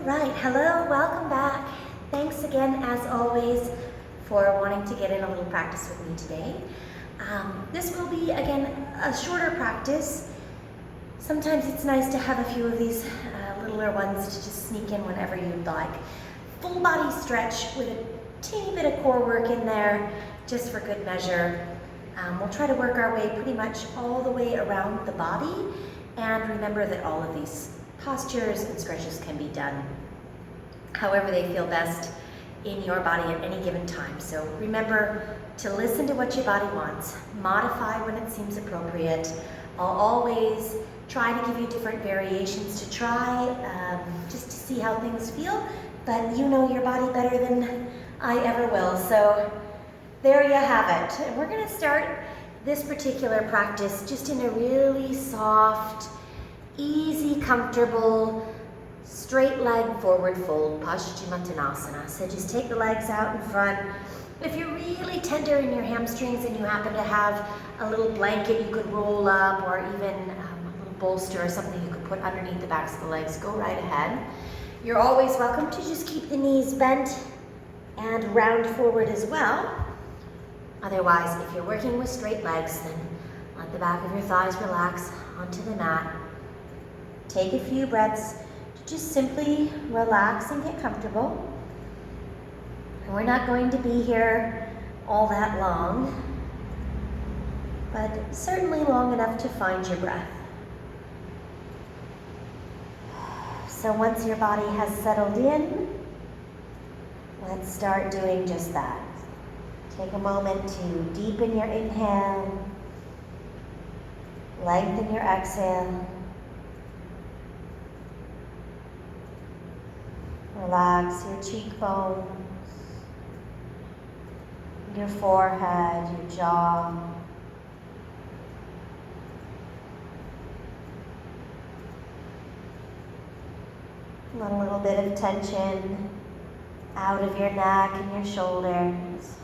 right, hello, welcome back. Thanks again, as always, for wanting to get in a little practice with me today. This will be, again, a shorter practice. Sometimes it's nice to have a few of these littler ones to just sneak in whenever you'd like. Full body stretch with a teeny bit of core work in there, just for good measure. We'll try to work our way pretty much all the way around the body, and remember that all of these postures and stretches can be done however they feel best in your body at any given time. So remember to listen to what your body wants, modify when it seems appropriate. I'll always try to give you different variations to try, just to see how things feel, but you know your body better than I ever will. So there you have it. And we're gonna start this particular practice just in a really soft, easy, comfortable, straight leg forward fold, Paschimottanasana. So just take the legs out in front. If you're really tender in your hamstrings and you happen to have a little blanket you could roll up, or even a little bolster or something you could put underneath the backs of the legs, go right ahead. You're always welcome to just keep the knees bent and round forward as well. Otherwise, if you're working with straight legs, then let the back of your thighs relax onto the mat. Take a few breaths to just simply relax and get comfortable. And we're not going to be here all that long, but certainly long enough to find your breath. So once your body has settled in, let's start doing just that. Take a moment to deepen your inhale, lengthen your exhale. Relax your cheekbones, your forehead, your jaw. Let a little bit of tension out of your neck and your shoulders.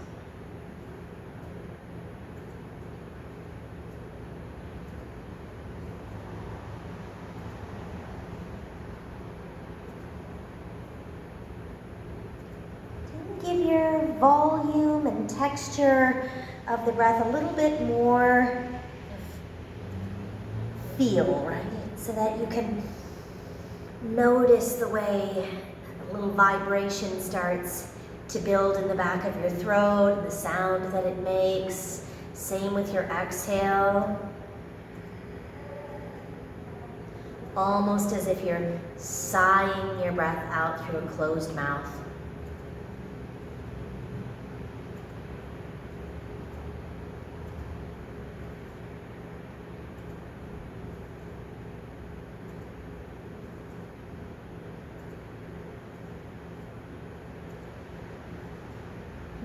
Give your volume and texture of the breath a little bit more feel, right? So that you can notice the way a little vibration starts to build in the back of your throat, and the sound that it makes. Same with your exhale. Almost as if you're sighing your breath out through a closed mouth.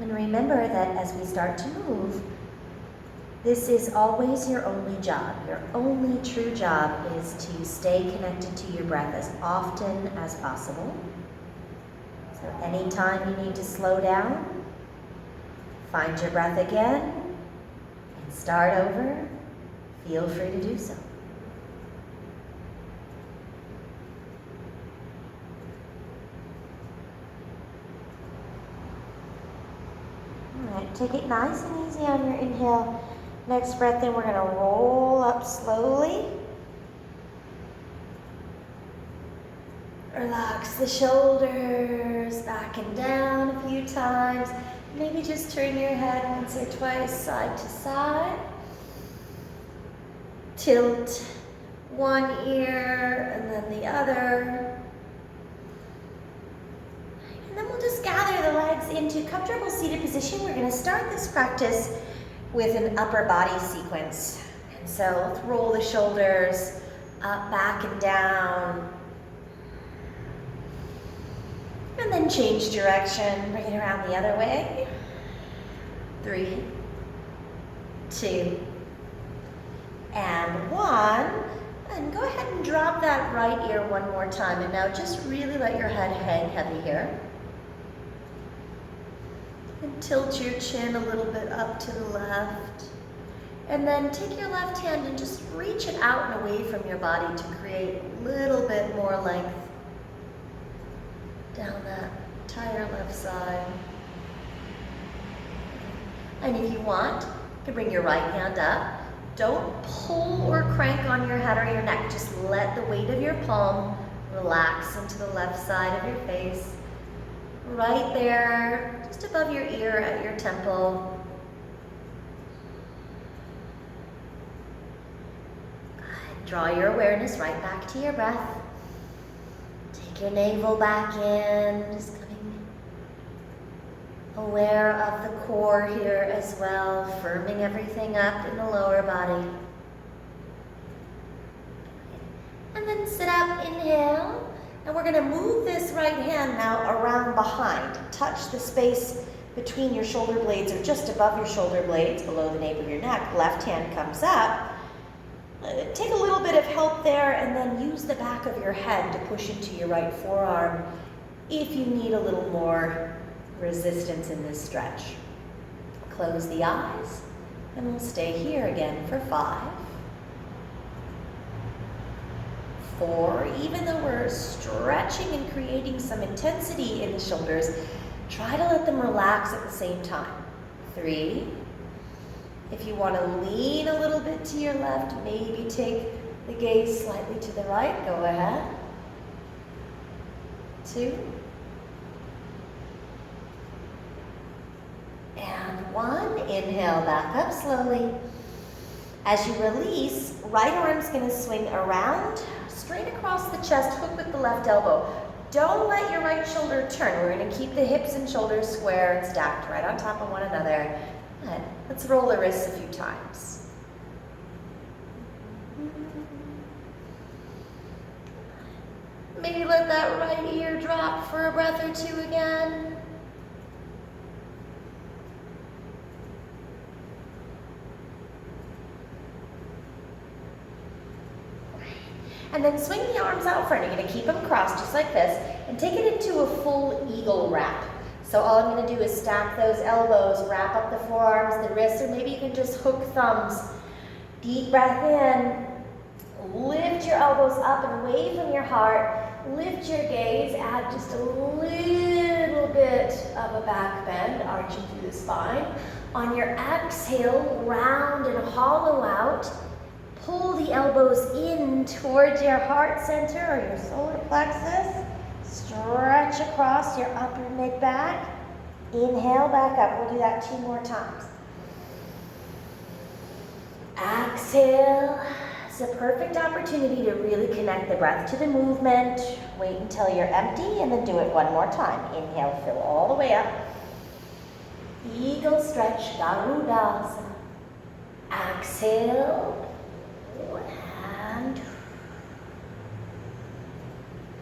And remember that as we start to move, this is always your only job. Your only true job is to stay connected to your breath as often as possible. So anytime you need to slow down, find your breath again, and start over, feel free to do so. Take it nice and easy on your inhale. Next breath in, we're going to roll up slowly. Relax the shoulders back and down a few times. Maybe just turn your head once or twice side to side. Tilt one ear and then the other. And then we'll just gather the legs into comfortable seated position. We're going to start this practice with an upper body sequence. And so let's roll the shoulders up, back, and down. And then change direction, bring it around the other way. 3, 2, and 1. And go ahead and drop that right ear one more time. And now just really let your head hang heavy here. And tilt your chin a little bit up to the left. And then take your left hand and just reach it out and away from your body to create a little bit more length. down that entire left side. And if you want, you can bring your right hand up. Don't pull or crank on your head or your neck. Just let the weight of your palm relax into the left side of your face. Right there, just above your ear at your temple. Draw your awareness right back to your breath. Take your navel back in, just coming aware of the core here as well, firming everything up in the lower body. And then sit up, inhale. And we're gonna move this right hand now around behind. Touch the space between your shoulder blades or just above your shoulder blades, below the nape of your neck. Left hand comes up. Take a little bit of help there and then use the back of your head to push into your right forearm if you need a little more resistance in this stretch. Close the eyes and we'll stay here again for 5, 4. Even though we're stretching and creating some intensity in the shoulders, try to let them relax at the same time. 3. If you want to lean a little bit to your left, maybe take the gaze slightly to the right. Go ahead. 2. And 1. Inhale, back up slowly. As you release, right arm's going to swing around, straight across the chest, hook with the left elbow. Don't let your right shoulder turn. We're going to keep the hips and shoulders square and stacked right on top of one another. Good. Let's roll the wrists a few times. Maybe let that right ear drop for a breath or 2 again. And then swing the arms out front. You're going to keep them crossed just like this and take it into a full eagle wrap. So all I'm going to do is stack those elbows, wrap up the forearms, the wrists, or maybe you can just hook thumbs. Deep breath in. Lift your elbows up and away from your heart. Lift your gaze. Add just a little bit of a back bend, arching through the spine. On your exhale, round and hollow out. Pull the elbows in towards your heart center or your solar plexus. Stretch across your upper mid-back. Inhale, back up. We'll do that 2 more times. Exhale. It's a perfect opportunity to really connect the breath to the movement. Wait until you're empty and then do it 1 more time. Inhale, fill all the way up. Eagle stretch, Garudasana. Exhale. And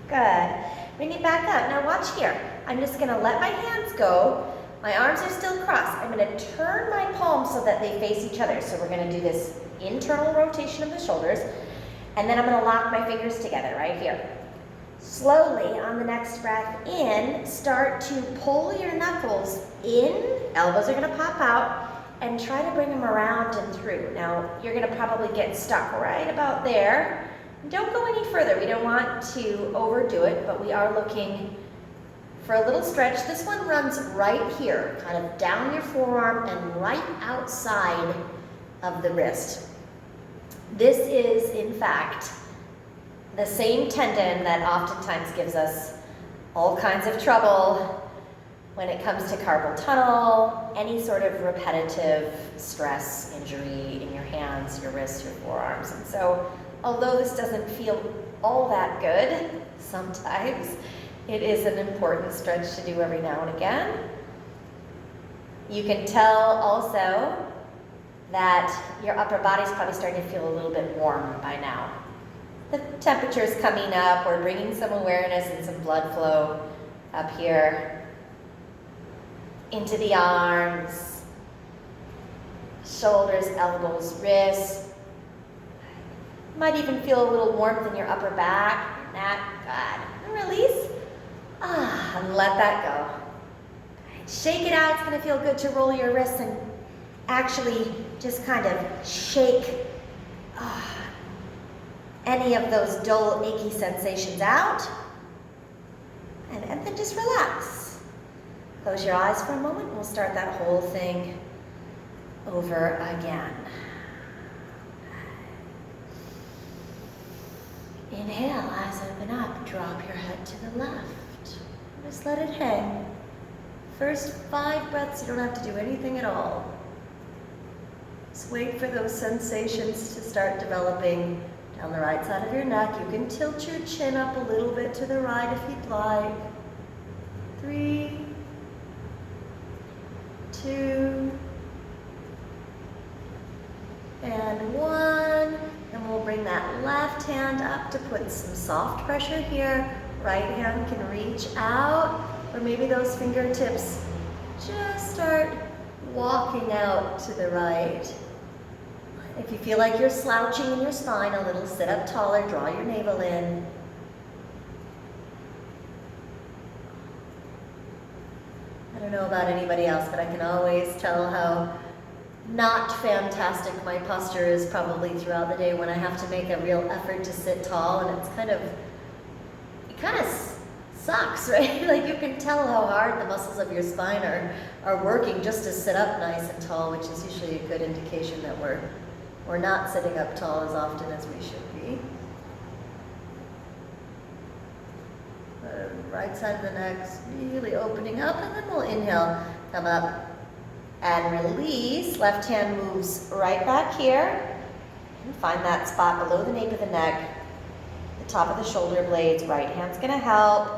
good. Bring it back up. Now watch here. I'm just going to let my hands go. My arms are still crossed. I'm going to turn my palms so that they face each other. So we're going to do this internal rotation of the shoulders. And then I'm going to lock my fingers together right here. Slowly, on the next breath in, start to pull your knuckles in. Elbows are going to pop out. And try to bring them around and through. Now, you're going to probably get stuck right about there. Don't go any further. We don't want to overdo it, but we are looking for a little stretch. This one runs right here, kind of down your forearm and right outside of the wrist. This is, in fact, the same tendon that oftentimes gives us all kinds of trouble when it comes to carpal tunnel, any sort of repetitive stress injury in your hands, your wrists, your forearms. And so, although this doesn't feel all that good, sometimes it is an important stretch to do every now and again. You can tell also that your upper body's probably starting to feel a little bit warm by now. The temperature's coming up, we're bringing some awareness and some blood flow up here into the arms, shoulders, elbows, wrists. Might even feel a little warmth in your upper back, neck. Good. And release. And let that go. Shake it out. It's going to feel good to roll your wrists and actually just kind of shake any of those dull, achy sensations out. And then just relax. Close your eyes for a moment, and we'll start that whole thing over again. Inhale, eyes open up, drop your head to the left. Just let it hang. First 5 breaths, you don't have to do anything at all. Just wait for those sensations to start developing down the right side of your neck. You can tilt your chin up a little bit to the right if you'd like. 3, 2, and 1. And we'll bring that left hand up to put some soft pressure here. Right hand can reach out, or maybe those fingertips just start walking out to the right. If you feel like you're slouching in your spine a little, sit up taller, draw your navel in. I don't know about anybody else, but I can always tell how not fantastic my posture is probably throughout the day when I have to make a real effort to sit tall, and it kind of sucks, right? Like you can tell how hard the muscles of your spine are working just to sit up nice and tall, which is usually a good indication that we're not sitting up tall as often as we should be. The right side of the neck's really opening up, and then we'll inhale, come up, and release. Left hand moves right back here. And find that spot below the nape of the neck, the top of the shoulder blades. Right hand's gonna help.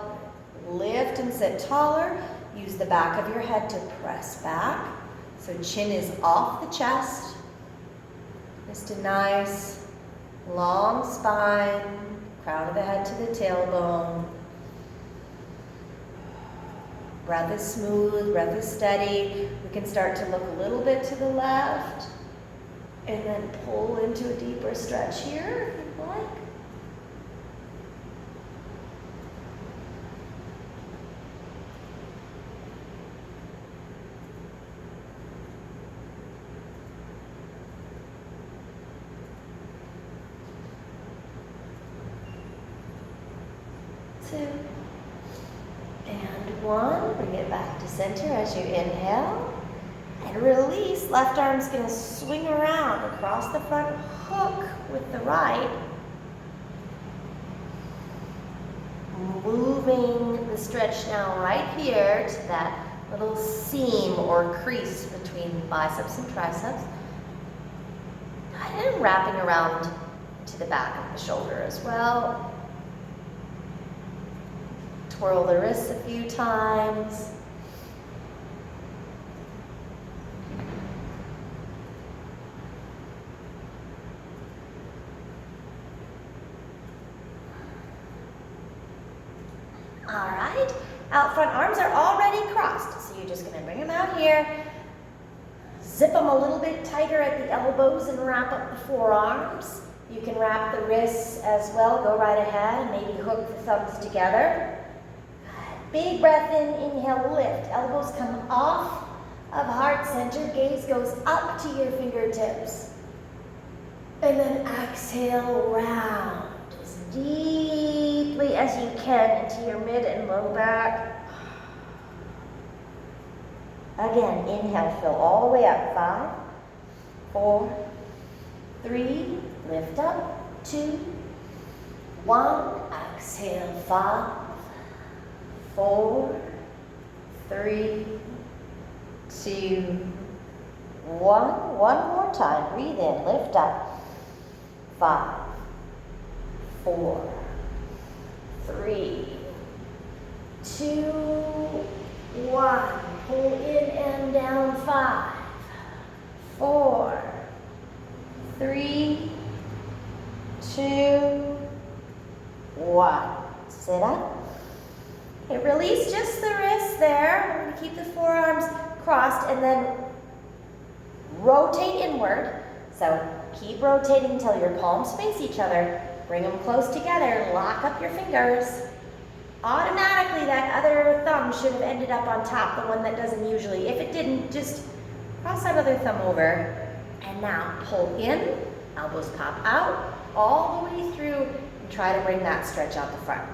Lift and sit taller. Use the back of your head to press back. So chin is off the chest. Just a nice long spine, crown of the head to the tailbone. Breath is smooth, breath is steady. We can start to look a little bit to the left and then pull into a deeper stretch here, if you'd like. Two. And 1, bring it back to center as you inhale. And release, left arm's gonna swing around across the front, hook with the right. Moving the stretch now right here to that little seam or crease between biceps and triceps. And wrapping around to the back of the shoulder as well. Twirl the wrists a few times. All right, out front arms are already crossed, so you're just gonna bring them out here, zip them a little bit tighter at the elbows and wrap up the forearms. You can wrap the wrists as well, go right ahead, and maybe hook the thumbs together. Big breath in, inhale, lift. Elbows come off of heart center, gaze goes up to your fingertips. And then exhale, round as deeply as you can into your mid and low back. Again, inhale, fill all the way up. 5, 4, 3, lift up. 2, 1, exhale, 5, 4, 3, 2, 1. One more time. Breathe in, lift up. 5, 4, 3, 2, 1. Pull in and down. 5, 4, 3, 2, 1. Sit up. Okay, release just the wrists there. We're going to keep the forearms crossed and then rotate inward. So keep rotating until your palms face each other. Bring them close together. Lock up your fingers. Automatically, that other thumb should have ended up on top, the one that doesn't usually. If it didn't, just cross that other thumb over. And now pull in, elbows pop out, all the way through, and try to bring that stretch out the front.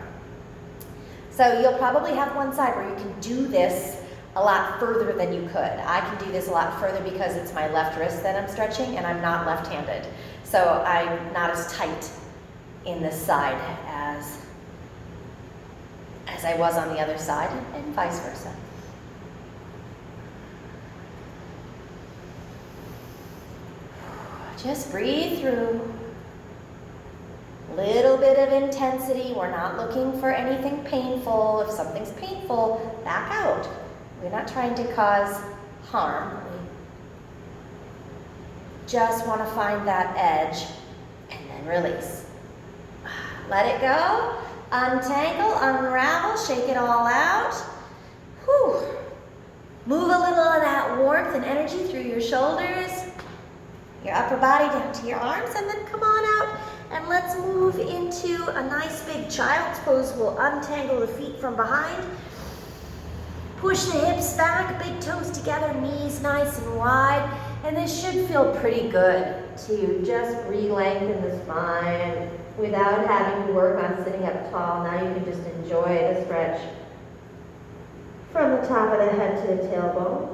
So you'll probably have one side where you can do this a lot further than you could. I can do this a lot further because it's my left wrist that I'm stretching and I'm not left-handed. So I'm not as tight in this side as I was on the other side, and vice versa. Just breathe through. Little bit of intensity. We're not looking for anything painful. If something's painful, back out. We're not trying to cause harm. We just want to find that edge and then release. Let it go. Untangle, unravel, shake it all out. Whew. Move a little of that warmth and energy through your shoulders, your upper body down to your arms, and then come on out and let's move into a nice big child's pose. We'll untangle the feet from behind. Push the hips back, big toes together, knees nice and wide. And this should feel pretty good to just re-lengthen the spine without having to work on sitting up tall. Now you can just enjoy the stretch from the top of the head to the tailbone.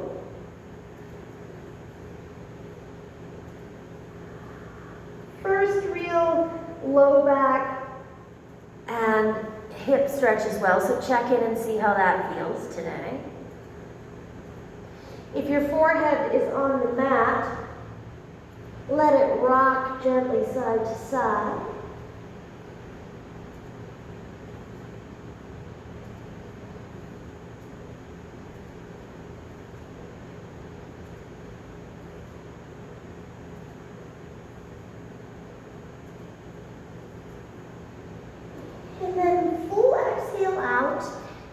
First real low back and hip stretch as well, so check in and see how that feels today. If your forehead is on the mat, let it rock gently side to side. And then full exhale out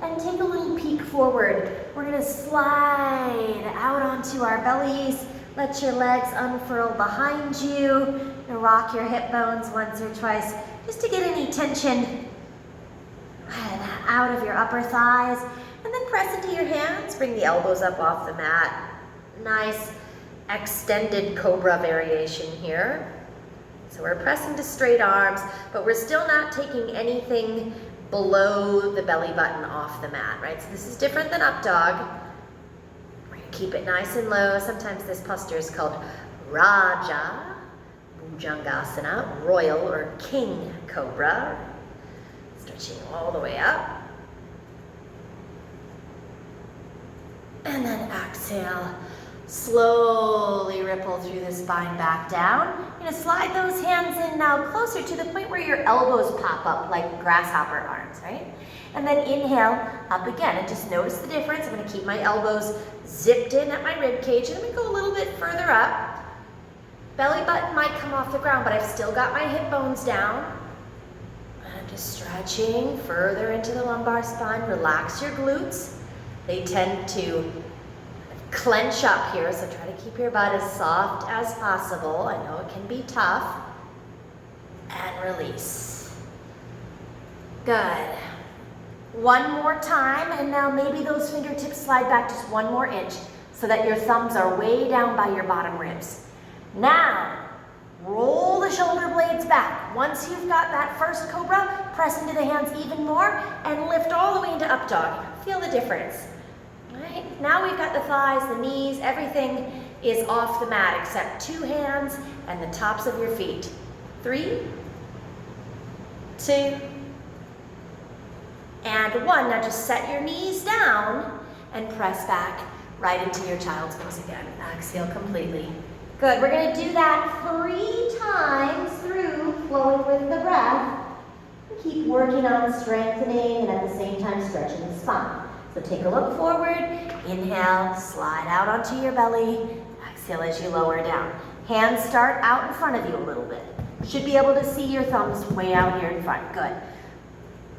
and take a little peek forward. We're gonna slide out onto our bellies. Let your legs unfurl behind you. And rock your hip bones once or twice just to get any tension out of your upper thighs. And then press into your hands. Bring the elbows up off the mat. Nice extended Cobra variation here. So we're pressing to straight arms, but we're still not taking anything below the belly button off the mat, right? So this is different than up dog. We're gonna keep it nice and low. Sometimes this posture is called Raja Bhujangasana, Royal or King Cobra. Stretching all the way up. And then exhale. Slowly ripple through the spine back down. You're gonna slide those hands in now closer to the point where your elbows pop up like grasshopper arms, right? And then inhale up again, and just notice the difference. I'm gonna keep my elbows zipped in at my rib cage, and I'm gonna go a little bit further up. Belly button might come off the ground, but I've still got my hip bones down. And I'm just stretching further into the lumbar spine. Relax your glutes. They tend to clench up here, so try to keep your butt as soft as possible. I know it can be tough. And release. Good. One more time, and now maybe those fingertips slide back just one more inch so that your thumbs are way down by your bottom ribs. Now, roll the shoulder blades back. Once you've got that first Cobra, press into the hands even more and lift all the way into up dog. Feel the difference. Right. Now we've got the thighs, the knees, everything is off the mat except two hands and the tops of your feet. 3, 2, and 1. Now just set your knees down and press back right into your child's pose again. Exhale completely. Good. We're going to do that 3 times through, flowing with the breath. Keep working on strengthening and at the same time stretching the spine. So take a look forward, inhale, slide out onto your belly, exhale as you lower down. Hands start out in front of you a little bit. Should be able to see your thumbs way out here in front, good.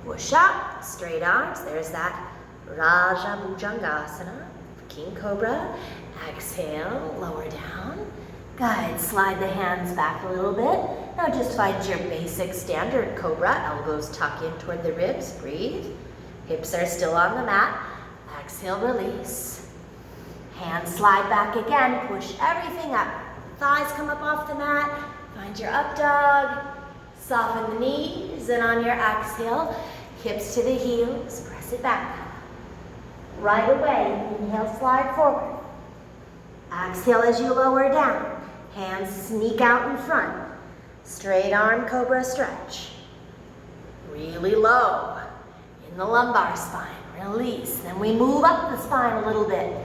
Push up, straight arms, there's that Raja Bhujangasana, King Cobra. Exhale, lower down. Good, slide the hands back a little bit. Now just find your basic standard Cobra, elbows tuck in toward the ribs, breathe. Hips are still on the mat. Exhale, release. Hands slide back again. Push everything up. Thighs come up off the mat. Find your up dog. Soften the knees. And on your exhale, hips to the heels. Press Release it back. Right away, inhale, slide forward. Exhale as you lower down. Hands sneak out in front. Straight arm cobra stretch. Really low in the lumbar spine. Release. Then we move up the spine a little bit.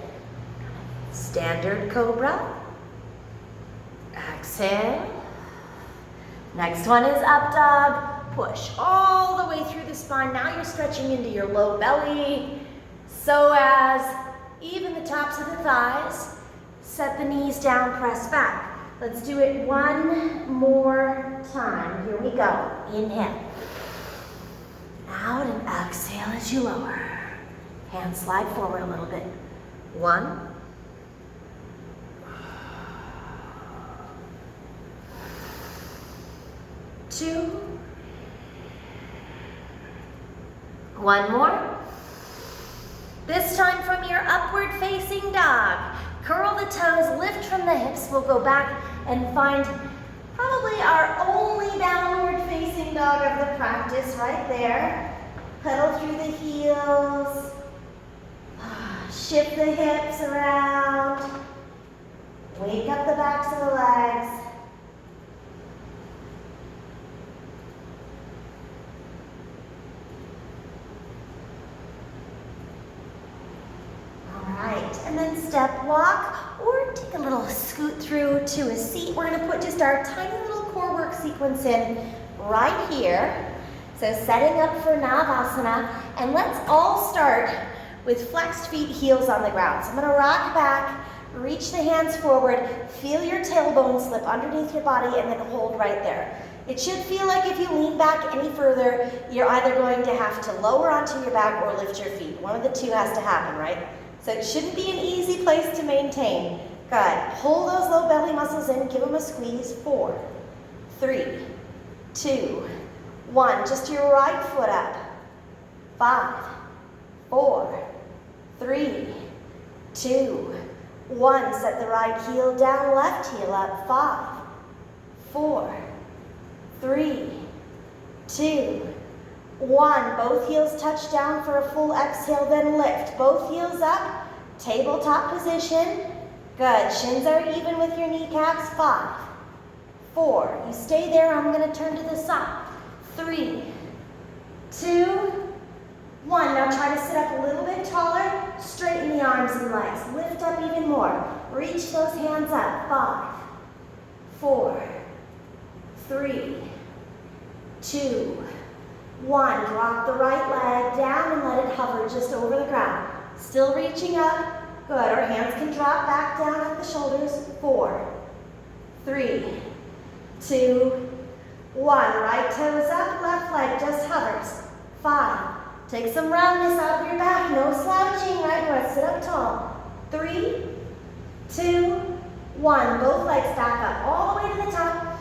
Standard cobra. Exhale. Next one is up dog. Push all the way through the spine. Now you're stretching into your low belly so as even the tops of the thighs. Set the knees down, press back. Let's do it one more time. Here we go. Inhale. Out and exhale as you lower. Hands slide forward a little bit. 1. 2. One more. This time from your upward facing dog. Curl the toes, lift from the hips. We'll go back and find probably our only downward facing dog of the practice right there. Pedal through the heels. Shift the hips around. Wake up the backs of the legs. And then step walk or take a little scoot through to a seat. We're going to put just our tiny little core work sequence in right here. So setting up for Navasana, and let's all start with flexed feet, heels on the ground. So I'm going to rock back, reach the hands forward, feel your tailbone slip underneath your body, and then hold right there. It should feel like if you lean back any further, you're either going to have to lower onto your back or lift your feet. One of the two has to happen, right? So it shouldn't be an easy place to maintain. Good. Hold those low belly muscles in. Give them a squeeze. 4, 3, 2, 1. Just your right foot up. 5, 4, 3, 2, 1. Set the right heel down, left heel up. 5, 4, 3, 2, 1. Both heels touch down for a full exhale, then lift. Both heels up, tabletop position. Good. Shins are even with your kneecaps. 5, 4. You stay there. I'm going to turn to the side. 3, 2, 1. Now try to sit up a little bit taller. Straighten the arms and legs. Lift up even more. Reach those hands up. 5, 4, 3, 2, 1. Drop the right leg down and let it hover just over the ground. Still reaching up. Good. Our hands can drop back down at the shoulders. 4, 3, 2, 1. Right toes up, left leg just hovers. 5. Take some roundness out of your back. No slouching, right where I sit up tall. 3, 2, 1. Both legs back up all the way to the top.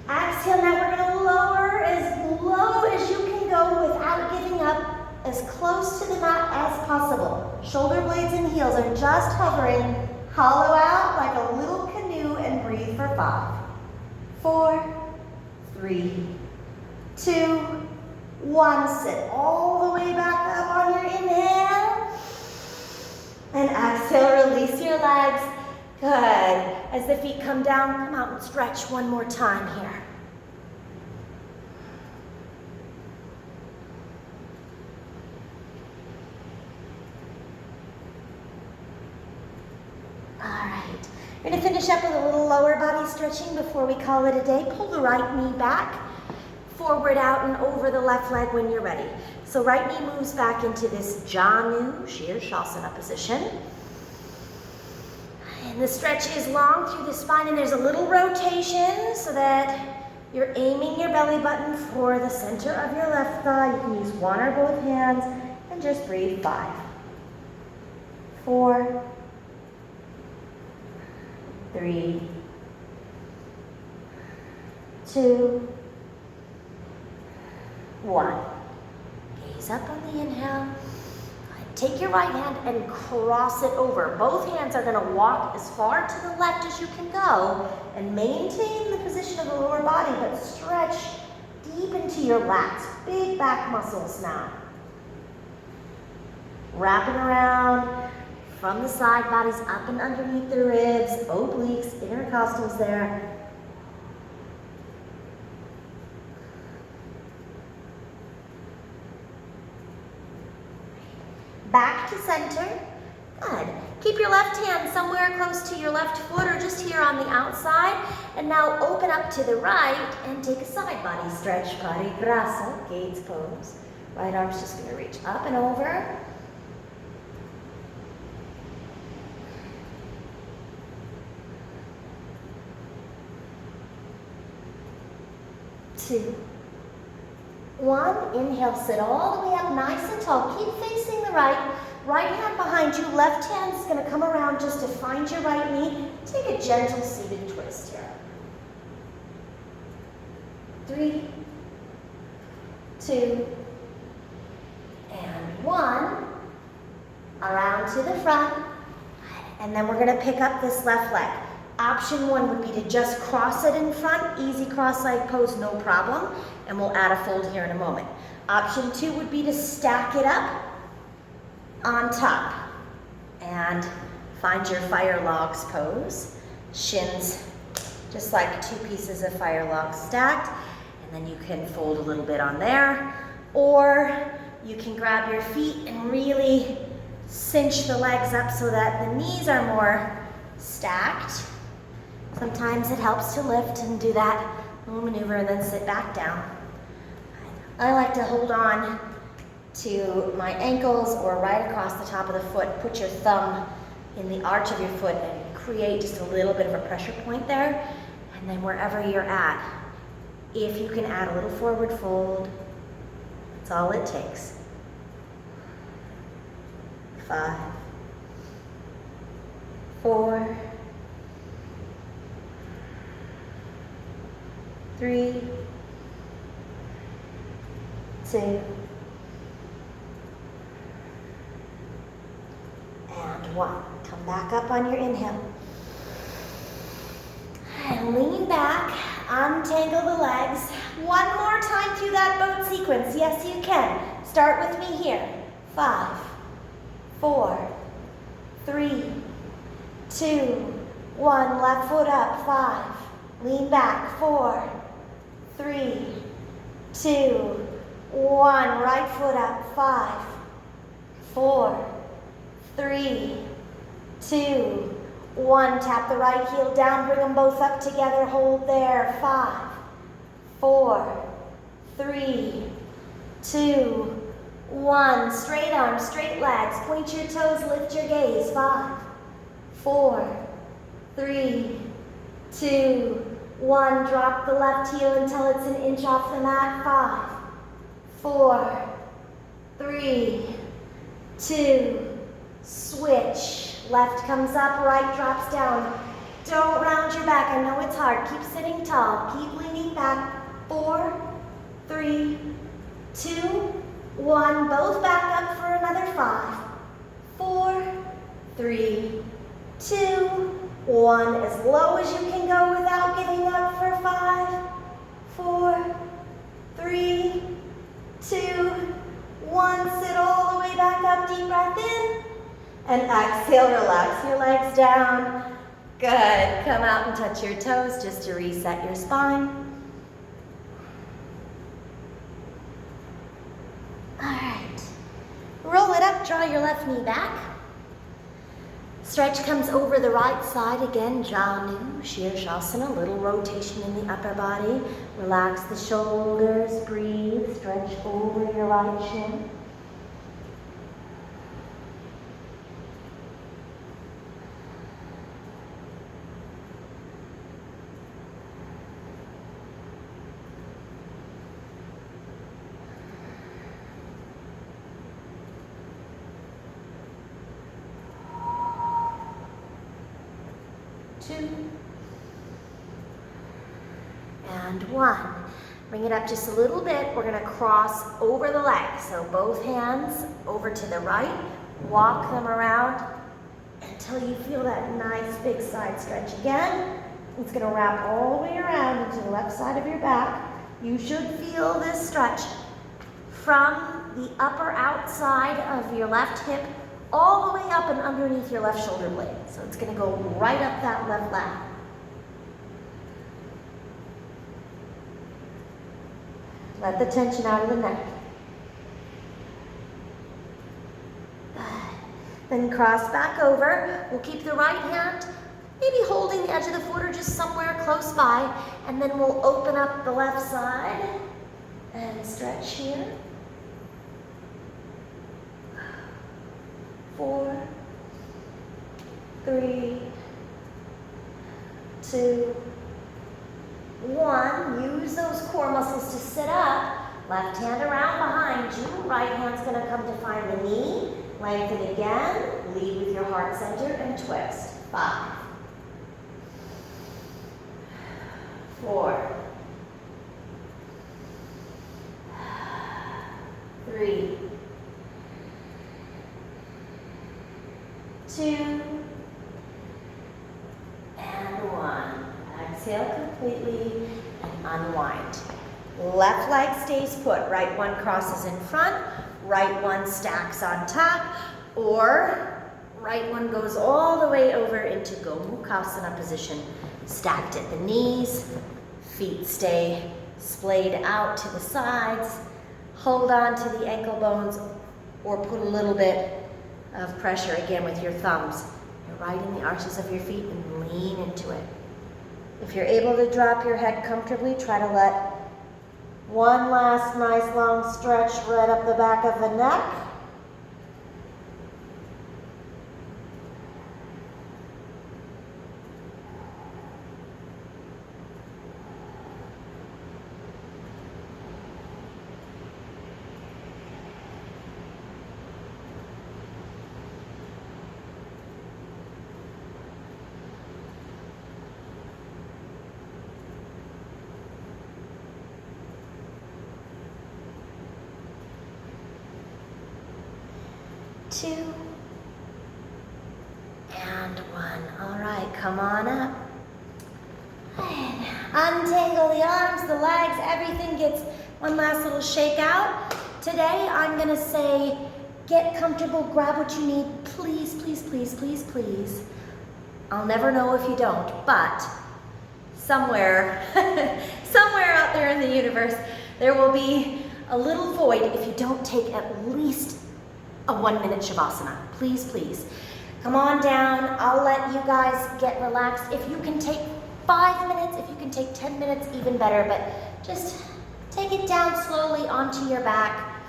Exhale. Now we're going to lower as low as you can go without giving up, as close to the mat as possible. Shoulder blades and heels are just hovering. Hollow out like a little canoe and breathe for 5, 4, 3, 2, 1. Sit all the way back up on your inhale. And exhale, release your legs. Good. As the feet come down, come out and stretch one more time here. All right. We're going to finish up with a little lower body stretching before we call it a day. Pull the right knee back, forward out and over the left leg when you're ready. So right knee moves back into this Janu Shavasana position. And the stretch is long through the spine, and there's a little rotation so that you're aiming your belly button for the center of your left thigh. You can use one or both hands and just breathe. 5, 4, 3, 2, 1. Gaze up on the inhale. Take your right hand and cross it over. Both hands are going to walk as far to the left as you can go and maintain the position of the lower body, but stretch deep into your lats. Big back muscles now. Wrapping around from the side bodies up and underneath the ribs, obliques, intercostals there. Back to center. Good. Keep your left hand somewhere close to your left foot or just here on the outside. And now open up to the right and take a side body stretch. Parivrasa, gaze pose. Right arm's just going to reach up and over. 2, 1. Inhale, sit all the way up nice and tall. Keep facing the right. Right hand behind you. Left hand is going to come around just to find your right knee. Take a gentle seated twist here. 3, 2, and 1. Around to the front. And then we're going to pick up this left leg. Option 1 would be to just cross it in front. Easy cross-leg pose, no problem. And we'll add a fold here in a moment. Option 2 would be to stack it up on top. And find your fire logs pose. Shins just like 2 pieces of fire logs stacked. And then you can fold a little bit on there. Or you can grab your feet and really cinch the legs up so that the knees are more stacked. Sometimes it helps to lift and do that little maneuver and then sit back down. I like to hold on to my ankles or right across the top of the foot. Put your thumb in the arch of your foot and create just a little bit of a pressure point there. And then wherever you're at, if you can add a little forward fold, that's all it takes. 5, 4, 3, 2, and 1. Come back up on your inhale. And lean back, untangle the legs. One more time through that boat sequence. Yes, you can. Start with me here. 5, 4, 3, 2, 1. Left foot up. 5. Lean back. 4, 3, 2, 1. Right foot up. 5, 4, 3, 2, 1. Tap the right heel down. Bring them both up together. Hold there. 5, 4, 3, 2, 1. Straight arms, straight legs. Point your toes, lift your gaze. 5, 4, 3, 2, 1. Drop the left heel until it's an inch off the mat. 5, 4, 3, 2, switch. Left comes up, right drops down. Don't round your back. I know it's hard. Keep sitting tall. Keep leaning back. 4, 3, 2, 1. Both back up for another 5, 4, 3, 2, 1. As low as you can go without giving up for 5, 4, 3, 2, 1. Sit all the way back up. Deep breath in. And exhale, relax your legs down. Good. Come out and touch your toes just to reset your spine. All right. Roll it up, draw your left knee back. Stretch comes over the right side again, Janu, Shavasana, little rotation in the upper body. Relax the shoulders, breathe, stretch over your right shin. And 1. Bring it up just a little bit. We're going to cross over the leg. So both hands over to the right. Walk them around until you feel that nice big side stretch again. It's going to wrap all the way around into the left side of your back. You should feel this stretch from the upper outside of your left hip all the way up and underneath your left shoulder blade. So it's going to go right up that left lat. Let the tension out of the neck. Then cross back over. We'll keep the right hand maybe holding the edge of the foot or just somewhere close by. And then we'll open up the left side and stretch here. 4, 3, 2, 1. Use those core muscles to sit up. Left hand around behind you. Right hand's going to come to find the knee. Lengthen again. Lead with your heart center and twist. 5, 4, 3, 2, and 1. Exhale completely and unwind. Left leg stays put. Right one crosses in front. Right one stacks on top. Or right one goes all the way over into Gomukhasana position. Stacked at the knees. Feet stay splayed out to the sides. Hold on to the ankle bones or put a little bit of pressure again with your thumbs. You're right in the arches of your feet and lean into it. If you're able to drop your head comfortably, try to let one last nice long stretch right up the back of the neck. Two, and 1. All right, come on up. And untangle the arms, the legs, everything gets one last little shake out. Today, I'm going to say, get comfortable, grab what you need. Please, please, please, please, please. I'll never know if you don't, but somewhere, somewhere out there in the universe, there will be a little void if you don't take at least a 1-minute Shavasana. Please, please. Come on down. I'll let you guys get relaxed. If you can take 5 minutes, if you can take 10 minutes, even better, but just take it down slowly onto your back.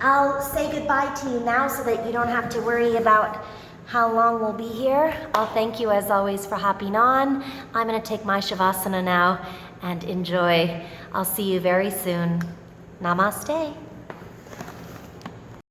I'll say goodbye to you now so that you don't have to worry about how long we'll be here. I'll thank you as always for hopping on. I'm going to take my Shavasana now and enjoy. I'll see you very soon. Namaste.